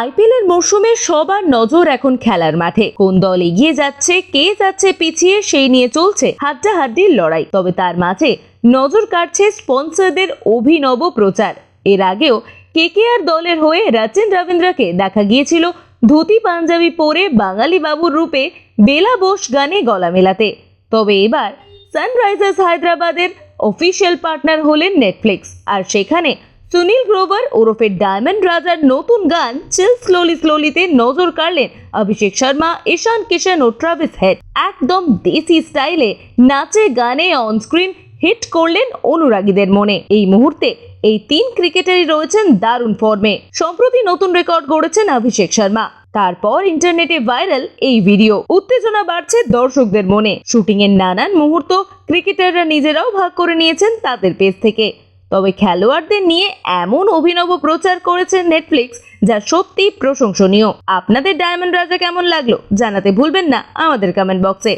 IPL এর মরশুমে সবার নজর এখন খেলার মাঠে। কোন দল এগিয়ে যাচ্ছে, কে যাচ্ছে পিছিয়ে, সেই নিয়ে চলছে হাড্ডাহাড্ডির লড়াই। তবে তার মাঝে নজর কাটছে স্পন্সরদের অভিনব প্রচার। এর আগেও কেকেআর দলের হয়ে রচিন রবীন্দ্রকে দেখা গিয়েছিল ধুতি পাঞ্জাবি পরে বাঙালি বাবুর রূপে বেলা বোস গানে গলা মেলাতে। তবে এবার সানরাইজার্স হায়দ্রাবাদের অফিসিয়াল পার্টনার হলেন নেটফ্লিক্স, আর সেখানে সুনীল গ্রোভার ওরফে ডায়মন্ড রাজার নতুন গান চিল স্লোলি স্লোলিতে নজর কাড়লেন অভিষেক শর্মা, ঈশান কিশন ও ট্রাভিস হেড। একদম দেশি স্টাইলে নাচে গানে অনস্ক্রিন হিট করলেন অনুরাগীদের মনে। এই মুহূর্তে এই তিন ক্রিকেটারই রয়েছেন দারুণ ফর্মে। সম্প্রতি নতুন রেকর্ড গড়েছেন অভিষেক শর্মা। তারপর ইন্টারনেটে ভাইরাল এই ভিডিও। উত্তেজনা বাড়ছে দর্শকদের মনে। শুটিং এর নানান মুহূর্ত ক্রিকেটাররা নিজেরাও ভাগ করে নিয়েছেন তাদের পেজ থেকে। তবে খেলোয়াড়দের নিয়ে এমন অভিনব প্রচার করেছে নেটফ্লিক্স, যা সত্যি প্রশংসনীয়। আপনাদের ডায়মন্ড রাজা কেমন লাগলো জানাতে ভুলবেন না আমাদের কমেন্ট বক্সে।